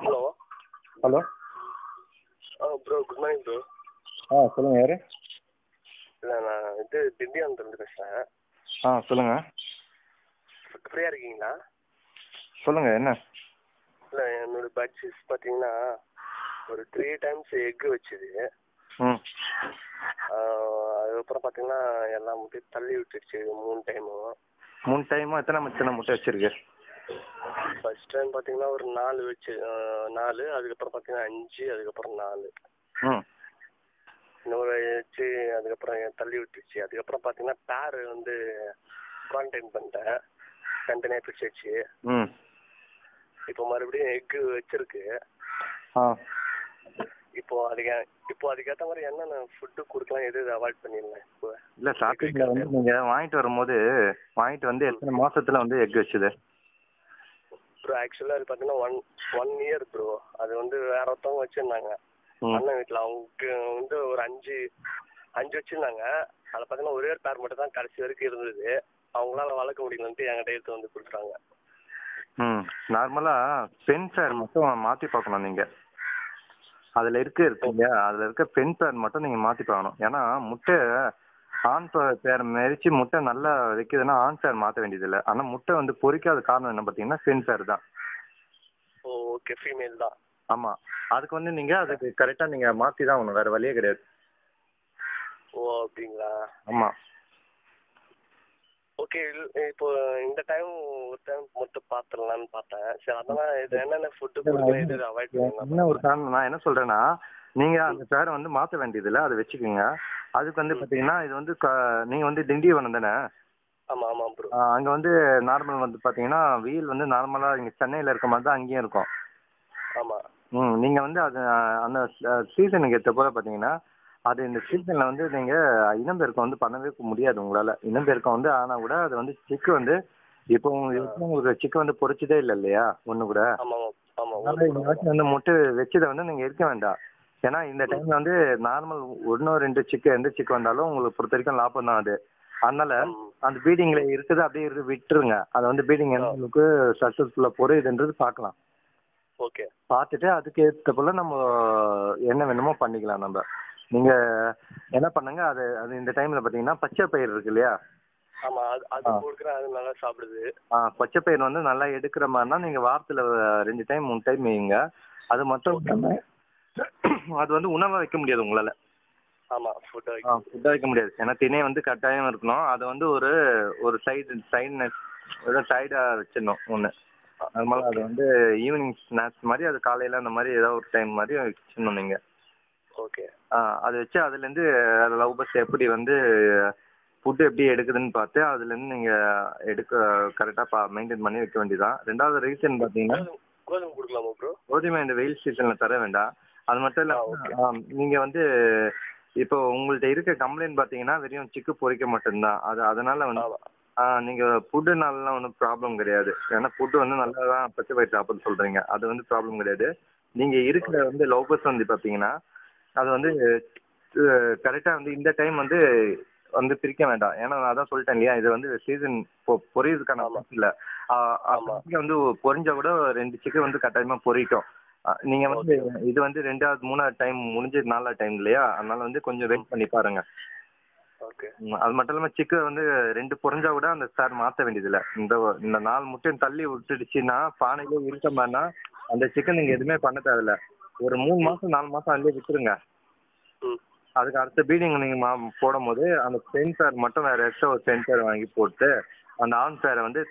Hello hello. Bro good morning bro. சொல்லுங்கள் யார்? இல்லை நான் திண்டிவனத்துலேருந்து பேசுகிறேன். சொல்லுங்கள். ஃப்ரீயாக இருக்கீங்களா? சொல்லுங்கள் என்ன? இல்லை என்னோடய பட்ஜெட் பார்த்தீங்கன்னா ஒரு 3 times எக்கு வச்சுது. அதுக்கப்புறம் பார்த்தீங்கன்னா எல்லா முட்டையும் தள்ளி விட்டுடுச்சு 3 டைமும். 3 டைமும் எத்தனை முட்டை வச்சுருக்கு? ஃபர்ஸ்ட் டைம் பார்த்தீங்கன்னா ஒரு 4 வச்சு 4, அதுக்கப்புறம் பார்த்தீங்கன்னா 5, அதுக்கப்புறம் 4 இன்னொரு வச்சு, அதுக்கப்புறம் தள்ளி விட்டுருச்சு. அதுக்கப்புறம் பார்த்தீங்கன்னா பேர் வந்து குவாரண்டைன் பண்ணிட்டேன், தனித்தனியாக பிரிச்சு வச்சு. இப்போ மறுபடியும் எக்கு வச்சிருக்கு. இப்போ அதுக்கேற்ற மாதிரி என்னென்ன ஃபுட்டு கொடுக்கலாம், எது அவாய்ட் பண்ணிடலாம்? இப்போ இல்லை ஸ்டார்டிங்கில் வந்து நீங்கள் வாங்கிட்டு வந்து எத்தனை மாதத்தில் வந்து எக் வச்சுது? ப்ரோ ஆக்சுவலாக அது பார்த்தீங்கன்னா ஒன் இயர் ப்ரோ. அது வந்து வேற ஒருத்தவங்க வச்சுருந்தாங்க அண்ணன் வீட்டில். அவங்களுக்கு வந்து ஒரு 5 வச்சுருந்தாங்க. அதில் பார்த்தீங்கன்னா ஒரே ஒரு பேர் மட்டும் தான் கடைசி வரைக்கும் இருந்தது. அவங்களால வளர்க்க முடியலன்ட்டு என்கிட்ட எடுத்து வந்து கொடுத்துட்டாங்க. நார்மலாக பெண் பேர் மட்டும் மாற்றி பார்க்கணும் நீங்கள். அதில் இருக்குங்க, அதில் இருக்க பெண் பேர் மட்டும் நீங்கள் மாற்றி பார்க்கணும். ஏன்னா முட்டை ஆண் பேர் மெரிச்சு முட்டை நல்லா வைக்குதுன்னா ஆண் பேர் மாற்ற வேண்டியதில்லை. ஆனால் முட்டை வந்து பொறிக்காத காரணம் என்ன பார்த்தீங்கன்னா பெண் பேர் தான். ஓகே, ஃபீமேல் தான். ஆமாம், அதுக்கு வந்து நீங்கள் அதுக்கு கரெக்டாக நீங்கள் மாற்றி தான் ஆகணும், வேறு வழியே கிடையாது. ஓ அப்படிங்களா? ஆமாம். ஓகே, இப்போ இந்த டைம் ஒரு டைம் மட்டும் பார்த்துடலான்னு பார்த்தேன். சரி, அதெல்லாம் இது என்னென்ன ஃபுட்டு கொடுக்கலாம், எது அவாய்ட் பண்ணலாம்? என்ன ஒரு காரணம் நான் என்ன சொல்கிறேன்னா, நீங்கள் அந்த பேரை வந்து மாற்ற வேண்டியதில்லை, அதை வச்சுக்கோங்க. அதுக்கு வந்து பார்த்தீங்கன்னா இது வந்து நீங்கள் வந்து திண்டிவனம் தானே? ஆமாம் ஆமாம் ப்ரோ. அங்கே வந்து நார்மல் வந்து பார்த்தீங்கன்னா வெயில் வந்து நார்மலாக இங்கே சென்னையில் இருக்க மாதிரி தான் அங்கேயும் இருக்கும். ஆமாம். நீங்கள் வந்து அது அந்த சீசனுக்கு ஏற்ற போல பார்த்தீங்கன்னா அது இந்த சீசனில் வந்து நீங்கள் இனப்பெருக்கம் வந்து பண்ணவே முடியாது உங்களால். இனப்பெருக்கம் வந்து ஆனால் கூட அது வந்து சிக்கு வந்து இப்போ உங்களுக்கு சிக்கு வந்து பொறிச்சதே இல்லை இல்லையா ஒன்று கூட. அதனால் இந்த வாட்டி வந்து முட்டை வச்சதை வந்து நீங்கள் இருக்க வேண்டாம். ஏன்னா இந்த டைமில் வந்து நார்மல் 1-2 சிக்கு எந்த சிக்கு வந்தாலும் உங்களுக்கு பொறுத்த வரைக்கும் லாபம் தான் அது. அதனால அந்த பீடிங்ல இருக்குது அப்படியே விட்டுருங்க. அதை வந்து பீடிங் எந்த அளவுக்கு சக்ஸஸ்ஃபுல்லாக பொறுயுதுன்றது பார்க்கலாம். ஓகே, பார்த்துட்டு அதுக்கு ஏற்ற போல நம்ம என்ன வேணுமோ பண்ணிக்கலாம். நம்ம நீங்கள் என்ன பண்ணுங்க, அது இந்த டைமில் பார்த்தீங்கன்னா பச்சை பயிர் இருக்கு இல்லையா? ஆமாம், அது கொடுக்குறேன், அது நல்லா சாப்பிடுது. பச்சை பயிர் வந்து நல்லா எடுக்கிற மாதிரினா நீங்கள் வாரத்தில் 2 டைம் 3 டைம் வைங்க. அது மட்டும் இல்லாமல் அது வந்து உணவாக வைக்க முடியாது உங்களால். ஆமாம், ஃபுட்டாக வைக்க முடியாது. ஏன்னா திணை வந்து கட்டாயம் இருக்கணும். அதை வந்து ஒரு சைடாக வச்சிடணும் ஒன்று. நார்மலாக அது வந்து ஈவினிங் ஸ்நாக்ஸ் மாதிரி, அது காலையில் அந்த மாதிரி ஏதாவது ஒரு டைம் மாதிரி வச்சிடணும் நீங்கள். ஓகே. அதை வச்சு அதுலேருந்து லவ் பஸ் எப்படி வந்து ஃபுட்டு எப்படி எடுக்குதுன்னு பார்த்து அதுலேருந்து நீங்கள் கரெக்டாக மெயின்டைன் பண்ணி வைக்க வேண்டியதான். 2வது ரீசன் பார்த்தீங்கன்னா கோதுமை கொடுக்கலாமா ப்ரோ? கோதுமை இந்த வெயில் சீசனில் தர வேண்டாம். அது மட்டும் இல்லாமல் நீங்கள் வந்து இப்போ உங்கள்கிட்ட இருக்க கம்ப்ளைண்ட் பார்த்தீங்கன்னா வெறும் சிக்கு பொரிக்க மட்டும்தான். அதனால் வந்து நீங்கள் ஃபுட்டுனாலலாம் ஒன்றும் ப்ராப்ளம் கிடையாது. ஏன்னா ஃபுட்டு வந்து நல்லா தான் பச்சை பயிர் சாப்பிட சொல்கிறீங்க, அது வந்து ப்ராப்ளம் கிடையாது. நீங்கள் இருக்கிற வந்து லவ் பஸ் வந்து பார்த்தீங்கன்னா அது வந்து கரெக்டாக வந்து இந்த டைம் வந்து பிரிக்க வேண்டாம். ஏன்னா நான் அதான் சொல்லிட்டேன் இல்லையா, இது வந்து சீசன் பொரியுறதுக்கான வாய்ப்பு இல்லை. வந்து பொரிஞ்சா கூட 2 சிக்கு வந்து கட்டாயமாக பொரிக்கும். நீங்கள் வந்து இது வந்து 2வது 3வது டைம் முடிஞ்சு 4வது டைம் இல்லையா, அதனால வந்து கொஞ்சம் வெயிட் பண்ணி பாருங்க. ஓகே. அது மட்டும் இல்லாமல் சிக்கு வந்து 2 பொரிஞ்சா கூட அந்த சார் மாற்ற வேண்டியதில்லை. இந்த 4 முட்டையும் தள்ளி விட்டுடுச்சுன்னா பானையிலே இருக்க மாதிரினா அந்த சிக்கன் நீங்கள் எதுவுமே பண்ண தேவையில்ல. ஒரு 3 மாதம் 4 மாதம் அதிலே விட்டுருங்க. அதுக்கு அடுத்த பீடிங் நீங்கள் போடும் போது அந்த பெண் பேர் மட்டும் வேறு எக்ஸ்ட்ரா ஒரு பெண் பேர் வாங்கி போட்டு அந்த ஆண் பேரை வந்து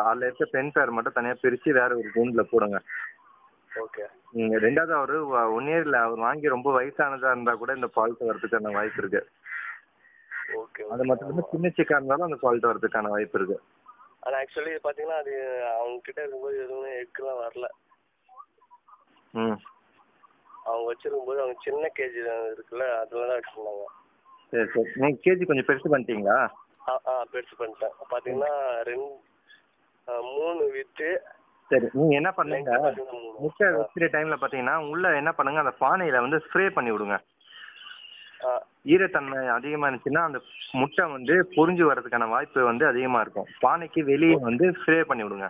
அதில் இருக்க பெண் பேர் மட்டும் தனியாக பிரித்து வேறு ஒரு கூண்டில் போடுங்க. ஓகே. 2வது அவர் 1 இயரில் அவர் வாங்கி ரொம்ப வயசானதாக இருந்தால் கூட இந்த ஃபால்ட் வரதுக்கான வாய்ப்பு இருக்குது. ஓகே. அது மட்டும் இல்லாமல் சின்ன சிக்கா இருந்தாலும் அந்த ஃபால்ட் வரதுக்கான வாய்ப்பு இருக்குது. ஆனால் ஆக்சுவலி பார்த்தீங்கன்னா அது அவங்க கிட்ட இருக்கும்போது எதுவுமே எக்குலாம் வரல. அவங்க வச்சிருக்கும்போது அவங்க சின்ன கேஜி இருக்குல்ல அதில் தான் வச்சுருந்தாங்க. சரி சரி, நீங்கள் கேஜி கொஞ்சம் பெருசு பண்ணிட்டீங்களா? பெருசு பண்ணிட்டேன். பார்த்தீங்கன்னா 3 வித்து. சரி, நீங்கள் என்ன பண்ணுங்க, முட்டை வைக்கிற டைமில் பார்த்தீங்கன்னா உள்ளே என்ன பண்ணுங்க, அந்த பானையில் வந்து ஸ்ப்ரே பண்ணி விடுங்க. ஈரத்தன்மை அதிகமாக இருந்துச்சுன்னா அந்த முட்டை வந்து பொரிஞ்சு வர்றதுக்கான வாய்ப்பு வந்து அதிகமாக இருக்கும். பானைக்கு வெளியே வந்து ஸ்ப்ரே பண்ணி விடுங்க.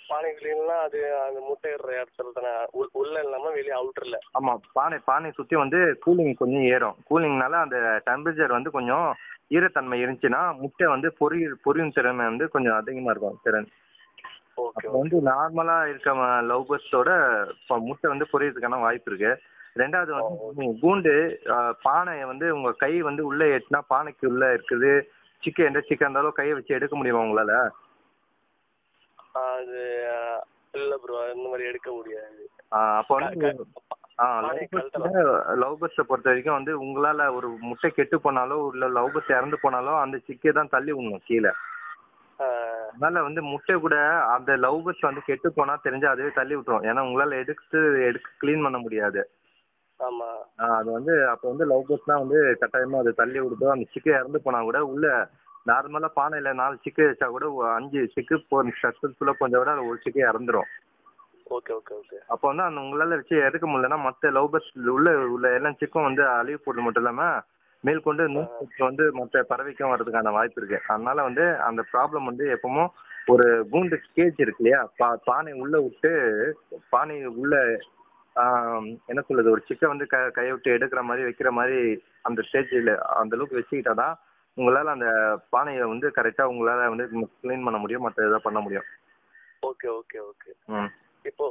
பானை கிளீன்னா அது அந்த முட்டை இடுற இடத்துல தானே, உள்ள இல்லாம வெளியே அவுட்டர்ல. ஆமாம், பானை சுற்றி வந்து கூலிங் கொஞ்சம் ஏறும். கூலிங்னால அந்த டெம்பரேச்சர் வந்து கொஞ்சம் ஈரத்தன்மை இருந்துச்சுன்னா முட்டை வந்து பொரியும் திறமை வந்து கொஞ்சம் அதிகமாக இருக்கும் திறன். ஓகே. அப்போ வந்து நார்மலாக இருக்க லவ் பேர்ட்ஸோட முட்டை வந்து பொரியறதுக்கான வாய்ப்பு இருக்கு. ரெண்டாவது வந்து கூண்டு பானையை வந்து உங்கள் கை வந்து உள்ளே எட்டுனா பானைக்கு உள்ளே இருக்குது சிக்கன், எந்த சிக்கன் இருந்தாலும் கையை வச்சு எடுக்க முடியுமா உங்களால்? அது இல்லை ப்ரோ, இந்த மாதிரி எடுக்க முடியாது. அப்போ வந்து லவ் பேர்ட்ஸை பொறுத்த வரைக்கும் வந்து உங்களால் ஒரு முட்டை கெட்டு போனாலோ இல்லை லவ் பேர்ட்ஸ் இறந்து போனாலோ அந்த சிக்கை தான் தள்ளி விடணும் கீழே. அதனால வந்து முட்டை கூட அந்த லவ் பேர்ட்ஸ் வந்து கெட்டு போனா தெரிஞ்சா அதுவே தள்ளி விட்டுரும். ஏன்னா உங்களால் எடுக்க க்ளீன் பண்ண முடியாது. அது வந்து அப்போ வந்து லவ் பேர்ட்ஸ்லாம் வந்து கட்டாயமாக அது தள்ளி விடுதோ. அந்த சிக்கை இறந்து போனால் கூட உள்ள நார்மலாக பானையில் 4 சிக்கை வச்சா கூட 5 சிக்கு சக்ஸஸ்ஃபுல்லாக கொஞ்சம் விட அது ஒரு சிக்கை இறந்துரும். Okay okay okay. அப்போ வந்து அந்த உங்களால் வச்சு எடுக்க முடியலன்னா மற்ற லவ் பேர்ட்ஸ் உள்ள எல்லா சிக்கும் வந்து அழிவு போடுறது மட்டும் இல்லாமல் மேற்கொண்டு வந்து மற்ற பறவைக்கும் வர்றதுக்கான வாய்ப்பு இருக்கு. அதனால வந்து அந்த ப்ராப்ளம் வந்து எப்பவும் ஒரு கூண்டு கேஜ் இருக்கு இல்லையா, பானை உள்ள விட்டு பானை உள்ள என்ன சொல்றது ஒரு சிக்கை வந்து கையை விட்டு எடுக்கிற மாதிரி வைக்கிற மாதிரி அந்த ஸ்டேஜில் அந்த அளவுக்கு வச்சுக்கிட்டாதான் உங்களால் அந்த பானையை வந்து கரெக்டாக உங்களால் வந்து க்ளீன் பண்ண முடியும், மற்ற இதை பண்ண முடியும். Okay okay okay. இப்போ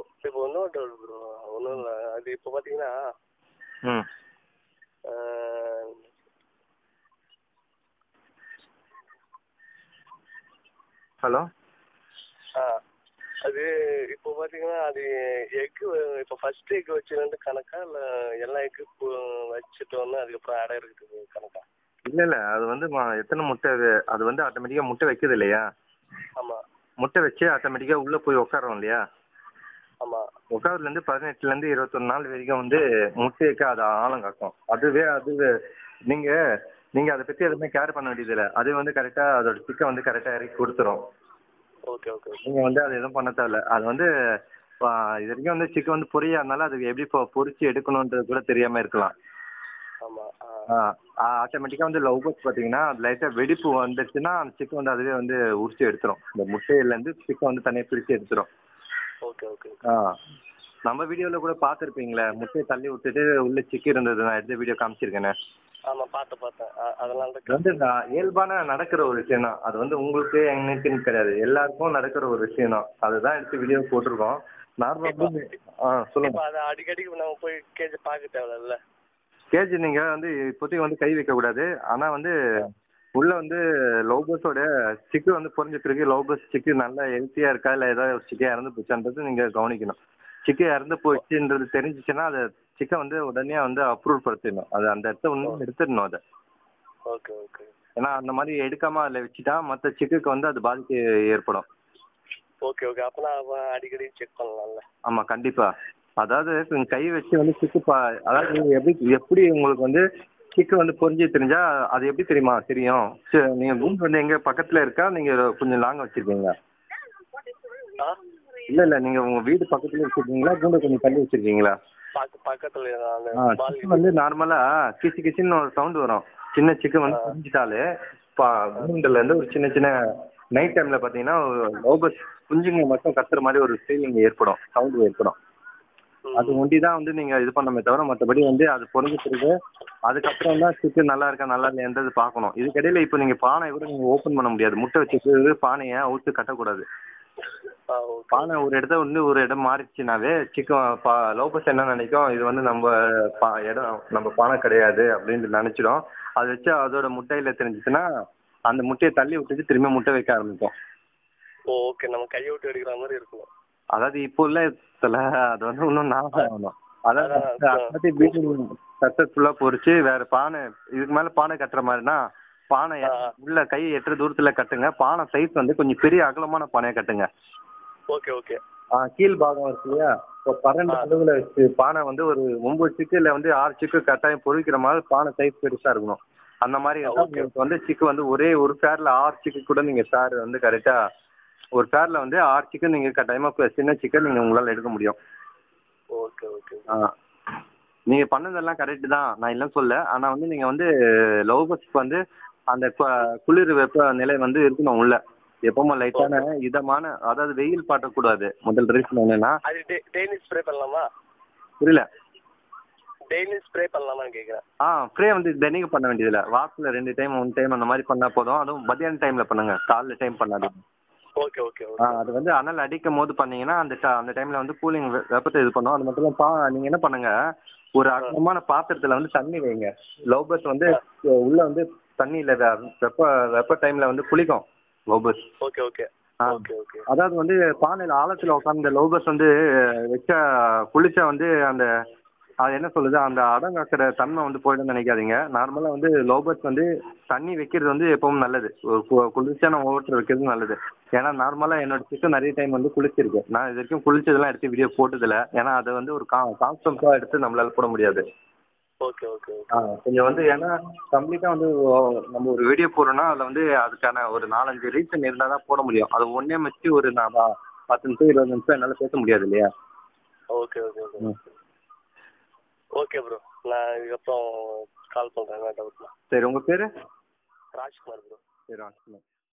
இன்னொரு டவுட் ப்ரோ, ஒன்றும் இல்லை. அது இப்போ பார்த்தீங்கன்னா ஹலோ, அது இப்போ பார்த்தீங்கன்னா அது எக்கு இப்போ ஃபர்ஸ்ட் எக் வச்சுருந்து கணக்கா இல்லை எல்லா எக்கு வச்சுட்டு வந்து அதுக்கப்புறம் அடை இருக்குது கணக்கா? இல்லை அது வந்து எத்தனை முட்டை அது வந்து ஆட்டோமேட்டிக்காக முட்டை வைக்குது இல்லையா? ஆமாம். முட்டை வச்சு ஆட்டோமேட்டிக்காக உள்ளே போய் உட்காரோம் இல்லையா? ஆமாம். உட்காருலேருந்து 18லேருந்து 21 நாள் வரைக்கும் வந்து முட்டைக்கு அது ஆழம் காக்கும். அது நீங்கள் அதை பற்றி எதுவுமே கேர் பண்ண வேண்டியதில்லை. அது வந்து கரெக்டாக அதோட சிக்கை வந்து கரெக்டாக இறக்கி கொடுத்துரும். Okay okay. நீங்கள் வந்து அது எதுவும் பண்ண தேவையில்ல. அது வந்து இது வரைக்கும் வந்து சிக்கன் வந்து பொரியாதனால அதுக்கு எப்படி பொரிச்சு எடுக்கணுன்றது கூட தெரியாமல் இருக்கலாம். ஆட்டோமேட்டிக்காக வந்து லவ் பேர்ட்ஸ் பார்த்தீங்கன்னா லைட்டாக வெடிப்பு வந்துச்சுன்னா அந்த சிக்கன் வந்து அதுவே வந்து உரிச்சு எடுத்துரும். இந்த முட்டையிலேருந்து சிக்கன் வந்து தனியாக பிரித்து எடுத்துரும். Okay okay. நம்ம வீடியோவில் கூட பார்த்துருப்பீங்களே, முட்டையை தள்ளி விட்டுட்டு உள்ள சிக்கி இருந்தது. நான் எடுத்த வீடியோ காமிச்சிருக்கேனே. ஆமாம், பார்த்தேன். அதனால வந்து இயல்பான நடக்கிற ஒரு விஷயம் தான். அது வந்து உங்களுக்கு எங்களுக்குன்னு கிடையாது, எல்லாருக்கும் நடக்கிற ஒரு விஷயம் தான். அதுதான் எடுத்து வீடியோ போட்டிருக்கோம். நார்மலாக சொல்லுங்க. அதை அடிக்கடி நம்ம போய் கேஜ் பார்க்க தேவையில்ல. கேஜ் நீங்கள் வந்து இப்போதைக்கு வந்து கை வைக்கக்கூடாது. ஆனால் வந்து உள்ள வந்து லவ் பேர்ட்ஸோட சிக்கு வந்து பொறிஞ்சிட்டு இருக்கு. லவ் பேர்ட்ஸ் சிக்கு நல்லா ஹெல்த்தியாக இருக்கா இல்லை ஏதாவது ஒரு சிக்கை இறந்து போச்சான்றது நீங்கள் கவனிக்கணும். சிக்கை இறந்து போச்சுன்றது தெரிஞ்சிச்சுன்னா அதை சிக்கை வந்து உடனே வந்து அப்ரூவ் படுத்திடணும். அது அந்த இடத்த ஒன்று எடுத்துடணும் அதை. Okay okay. ஏன்னா அந்த மாதிரி எடுக்காமல் அதில் வச்சுட்டா மற்ற சிக்குக்கு வந்து அது பாதிப்பு ஏற்படும். Okay okay. அப்போ நான் அடிக்கடி செக் பண்ணலாம்ல? ஆமாம், கண்டிப்பாக. அதாவது கை வச்சு வந்து சிக்கு அதாவது எப்படி உங்களுக்கு வந்து சிக்கு வந்து பொறிஞ்சு தெரிஞ்சா அது எப்படி தெரியும்? நீங்கள் கூண்டு வந்து எங்கே பக்கத்தில் இருக்கா, நீங்கள் கொஞ்சம் லாங்காக வச்சுருக்கீங்களா? இல்லை நீங்கள் உங்கள் வீடு பக்கத்தில் வச்சுருக்கீங்களா, கூண்டை கொஞ்சம் தள்ளி வச்சுருக்கீங்களா? பக்கத்தில். வந்து நார்மலாக கிச்சின்னு ஒரு சவுண்டு வரும். சின்ன சிக்கன் வந்து புரிஞ்சிட்டாலே கூண்டுலேருந்து ஒரு சின்ன நைட் டைமில் பார்த்தீங்கன்னா லவ் பேர்ட்ஸ் குஞ்சுங்க மட்டும் கத்துற மாதிரி ஒரு ஃபீலிங் ஏற்படும், சவுண்டு ஏற்படும். அது ஒண்டி தான் வந்து நீங்கள் இது பண்ணமே தவிர மற்றபடி வந்து அது பொறிஞ்சிட்டு அதுக்கப்புறம் தான் சிக்கன் நல்லா இருக்கா நல்லா இல்லைன்றது பார்க்கணும். இதுக்கிடையில இப்போ நீங்கள் பானை கூட நீங்கள் ஓப்பன் பண்ண முடியாது. முட்டை வச்சுட்டு பானையை அவுத்து கட்டக்கூடாது. பானை ஒரு இடத்த வந்து ஒரு இடம் மாறிடுச்சுனாவே சிக்கன் லவ் பேர்ட்ஸ் என்ன நினைக்கும், இது வந்து நம்ம இடம் நம்ம பானை கிடையாது அப்படின்னு நினச்சிடும். அதை வச்சு அதோட முட்டையில் தெரிஞ்சிச்சுன்னா அந்த முட்டையை தள்ளி விட்டுட்டு திரும்பி முட்டை வைக்க ஆரம்பிக்கும். ஓகே, நம்ம கையை விட்டு எடுக்கிற மாதிரி இருக்கும். அதாவது இப்போ உள்ள அது வந்து இன்னும் ஞாபகம் ஆகணும். அதாவது சக்ஸஸ்ஃபுல்லாக பொறிச்சு வேற பானை இதுக்கு மேலே பானை கட்டுற மாதிரினா பானை உள்ள கை எட்டுற தூரத்தில் கட்டுங்க. பானை சைஸ் வந்து கொஞ்சம் பெரிய அகலமான பானையை கட்டுங்க. Okay okay. கீழ் பாகம் இருக்கு இல்லையா, இப்போ 12 அளவில் வச்சு பானை வந்து ஒரு 9 சிக்கு இல்லை வந்து 6 சிக்கு கட்டாயம் பொறிக்கிற மாதிரி பானை சைஸ் பெருசாக இருக்கணும். அந்த மாதிரி உங்களுக்கு வந்து சிக்கு வந்து ஒரே ஒரு பேரில் 6 சிக்கு கூட நீங்கள் சார் வந்து கரெக்டாக ஒரு பேரில் வந்து 6 சிக்கன் நீங்கள் கட்டாயமாக சின்ன சிக்கன் நீங்கள் உங்களால் எடுக்க முடியும். Okay okay. நீங்கள் பண்ணதெல்லாம் கரெக்டு தான், நான் இல்லைன்னு சொல்ல. ஆனால் வந்து நீங்கள் வந்து லவ் பேர்ட்ஸ்க்கு வந்து அந்த குளிர் வெப்ப நிலை வந்து இருக்கணும் உள்ள. எப்பவுமே லைட்டான இதமான, அதாவது வெயில் பாட்டக்கூடாது. முதல் ரீசன் என்னன்னா அது டெய்லி ஸ்ப்ரே பண்ணலாமா? புரியல. டெய்லி ஸ்ப்ரே பண்ணலாமான்னு கேட்குறேன். ஸ்ப்ரே வந்து தினைக்கும் பண்ண வேண்டியதில்லை. வாரத்தில் 2 டைம் 1 டைம் அந்த மாதிரி பண்ணால் போதும். அதுவும் மத்தியான டைமில் பண்ணுங்க, காலைல டைம் பண்ணாதீங்க. ஓகே ஓகே அது வந்து அனல் அடிக்கும் போது பண்ணீங்கன்னா அந்த டைமில் வந்து கூலிங் வெப்பத்தை இது பண்ணும். அது மட்டும் இல்லாமல் நீங்கள் என்ன பண்ணுங்க, ஒரு அகலமான பாத்திரத்தில் வந்து தண்ணி வைங்க. லவ் பேர்ட்ஸ் வந்து உள்ளே வந்து தண்ணியில் வெப்ப டைமில் வந்து குளிக்கும் love birds. Okay okay okay okay. அதாவது வந்து பானையில் ஆழத்தில் உட்காந்து லவ் பேர்ட்ஸ் வந்து குளிச்சா வந்து அந்த அது என்ன சொல்லுது, அந்த அடங்காக்கிற தன்மை வந்து போயிடும்னு நினைக்காதீங்க. நார்மலாக வந்து லவ் பேர்ட்ஸ் வந்து தண்ணி வைக்கிறது வந்து எப்பவும் நல்லது. ஒரு குளிர்ச்சியான வாட்டர் வைக்கிறது நல்லது. ஏன்னா நார்மலாக என்னோட சிக்கன் நிறைய டைம் வந்து குளிச்சிருக்கு. நான் இது வரைக்கும் குளிச்சதெல்லாம் எடுத்து வீடியோ போட்டதில்லை. ஏன்னா அதை வந்து ஒரு கான்செப்டாக எடுத்து நம்மளால போட முடியாது. ஓகே ஓகே கொஞ்சம் வந்து ஏன்னா கம்ப்ளீட்டாக வந்து நம்ம ஒரு வீடியோ போடுறோம்னா அதில் வந்து அதுக்கான ஒரு 4-5 ரீசன் இருந்தால் தான் போட முடியும். அது ஒன்றே வச்சு ஒரு நான் 10 நிமிஷம் 20 நிமிஷம் என்னால் பேச முடியாது இல்லையா? Okay okay okay okay bro. நான் இதுக்கப்புறம் கால் பண்ணுறேன் டவுட்னா. சரி, உங்கள் பேர்? ராஜ்குமார் ப்ரோ. சரி, ராஜ்குமார்.